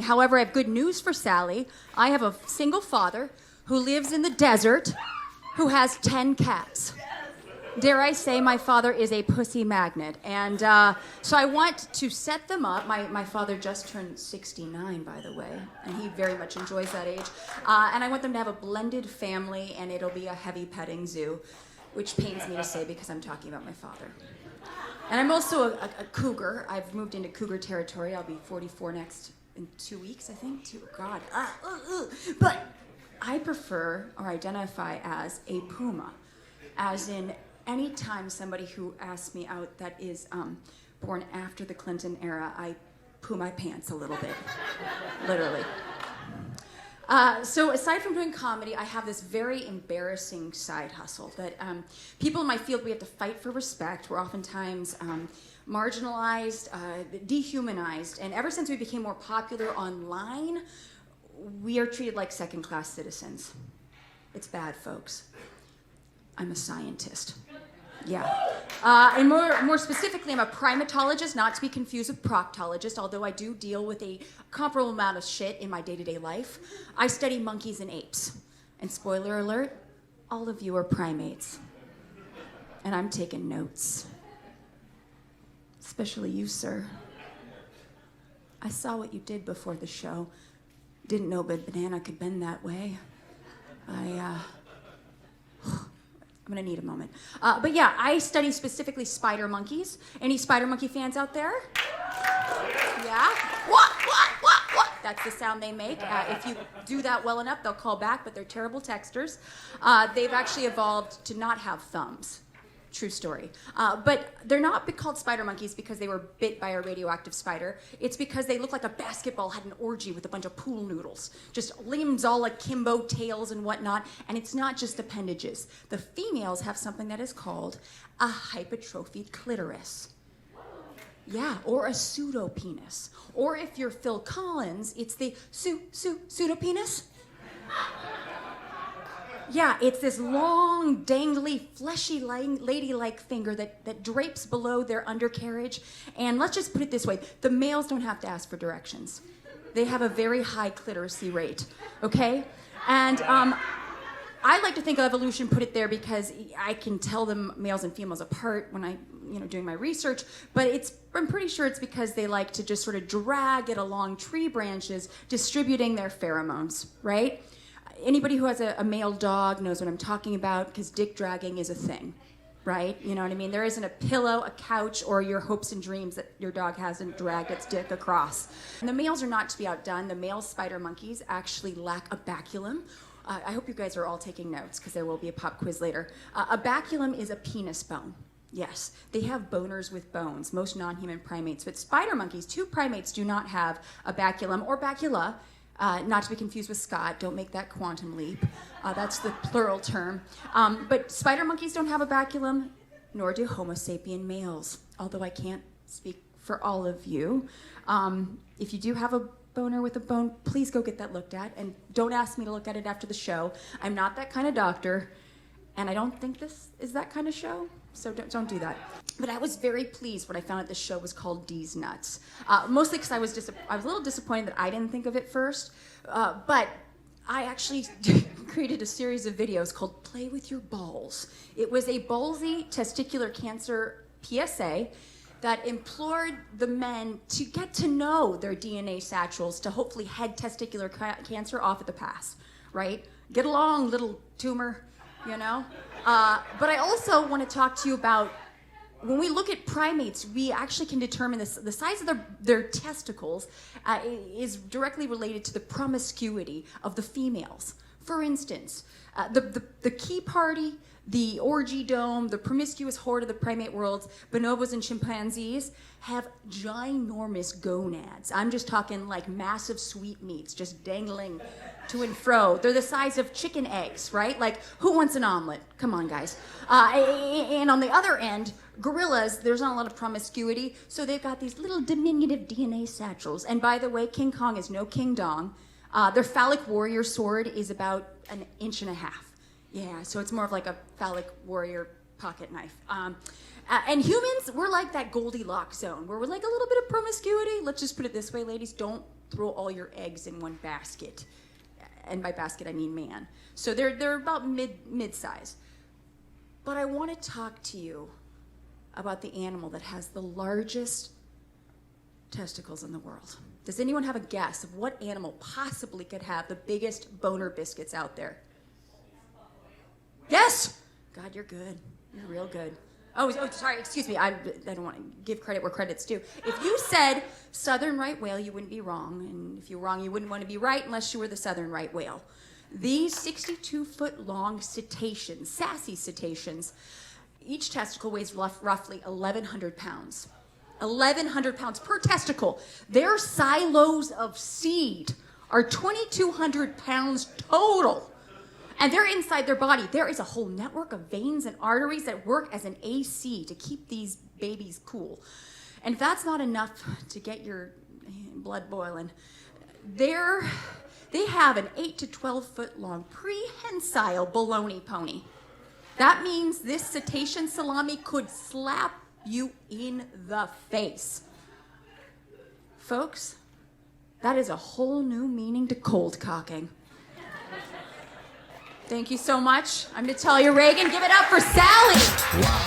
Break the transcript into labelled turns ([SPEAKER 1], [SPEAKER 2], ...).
[SPEAKER 1] However, I have good news for Sally. I have a single father who lives in the desert who has 10 cats. Dare I say my father is a pussy magnet. And so I want to set them up. My father just turned 69, by the way, and he very much enjoys that age. And I want them to have a blended family, and it'll be a heavy petting zoo, which pains me to say because I'm talking about my father. And I'm also a cougar. I've moved into cougar territory. I'll be 44 in 2 weeks, I think. God. But I prefer or identify as a puma, as in any time somebody who asks me out that is born after the Clinton era, I poo my pants a little bit, literally. So aside from doing comedy, I have this very embarrassing side hustle that people in my field, we have to fight for respect. We're oftentimes marginalized, dehumanized, and ever since we became more popular online, we are treated like second-class citizens. It's bad, folks. I'm a scientist. Yeah. And more specifically, I'm a primatologist, not to be confused with proctologist, although I do deal with a comparable amount of shit in my day-to-day life. I study monkeys and apes. And spoiler alert, all of you are primates. And I'm taking notes. Especially you, sir. I saw what you did before the show. Didn't know but banana could bend that way. I'm gonna need a moment. But yeah, I study specifically spider monkeys. Any spider monkey fans out there? Yeah? What? That's the sound they make. If you do that well enough, they'll call back, but they're terrible texters. They've actually evolved to not have thumbs. True story. But they're not called spider monkeys because they were bit by a radioactive spider. It's because they look like a basketball had an orgy with a bunch of pool noodles. Just limbs all akimbo, tails and whatnot. And it's not just appendages. The females have something that is called a hypertrophied clitoris. Yeah, or a pseudopenis. Or if you're Phil Collins, it's the pseudopenis. Yeah, it's this long, dangly, fleshy, ladylike finger that drapes below their undercarriage. And let's just put it this way, the males don't have to ask for directions. They have a very high cliteracy rate, okay? And I like to think evolution put it there because I can tell them males and females apart when I, doing my research, but I'm pretty sure it's because they like to just sort of drag it along tree branches, distributing their pheromones, right? Anybody who has a male dog knows what I'm talking about because dick dragging is a thing, right? You know what I mean? There isn't a pillow, a couch, or your hopes and dreams that your dog hasn't dragged its dick across. And the males are not to be outdone. The male spider monkeys actually lack a baculum. I hope you guys are all taking notes because there will be a pop quiz later. A baculum is a penis bone. Yes, they have boners with bones, most non-human primates. But spider monkeys, two primates, do not have a baculum or bacula. Not to be confused with Scott, don't make that quantum leap. That's the plural term. But spider monkeys don't have a baculum, nor do Homo sapien males, although I can't speak for all of you. If you do have a boner with a bone, please go get that looked at, and don't ask me to look at it after the show. I'm not that kind of doctor, and I don't think this is that kind of show, so don't do that. But I was very pleased when I found out this show was called Deez Nuts. Mostly because I was a little disappointed that I didn't think of it first. But I actually created a series of videos called Play With Your Balls. It was a ballsy testicular cancer PSA that implored the men to get to know their DNA satchels to hopefully head testicular cancer off at the pass, right? Get along, little tumor, But I also want to talk to you about when we look at primates, we actually can determine this. The size of their testicles is directly related to the promiscuity of the females. For instance, the key party, the orgy dome, the promiscuous horde of the primate worlds, bonobos and chimpanzees, have ginormous gonads. I'm just talking like massive sweetmeats just dangling to and fro. They're the size of chicken eggs, right? Like, who wants an omelet? Come on, guys. And on the other end, gorillas, there's not a lot of promiscuity, so they've got these little diminutive DNA satchels. And by the way, King Kong is no King Dong. Their phallic warrior sword is about 1.5 inches. Yeah, so it's more of like a phallic warrior pocket knife. And humans, we're like that Goldilocks zone where we're like a little bit of promiscuity. Let's just put it this way, ladies, don't throw all your eggs in one basket. And by basket, I mean man. So they're about mid-size. But I want to talk to you about the animal that has the largest testicles in the world. Does anyone have a guess of what animal possibly could have the biggest boner biscuits out there? Yes! God, you're good. You're real good. Oh, sorry, excuse me. I don't want to give credit where credit's due. If you said southern right whale, you wouldn't be wrong. And if you were wrong, you wouldn't want to be right unless you were the southern right whale. These 62-foot-long cetaceans, sassy cetaceans, each testicle weighs roughly 1,100 pounds. 1,100 pounds per testicle. Their silos of seed are 2,200 pounds total. And they're inside their body. There is a whole network of veins and arteries that work as an AC to keep these babies cool. And if that's not enough to get your blood boiling, they have an 8 to 12 foot long prehensile baloney pony. That means this cetacean salami could slap you in the face. Folks, that is a whole new meaning to cold cocking. Thank you so much. I'm Natalia Reagan. Give it up for Sally.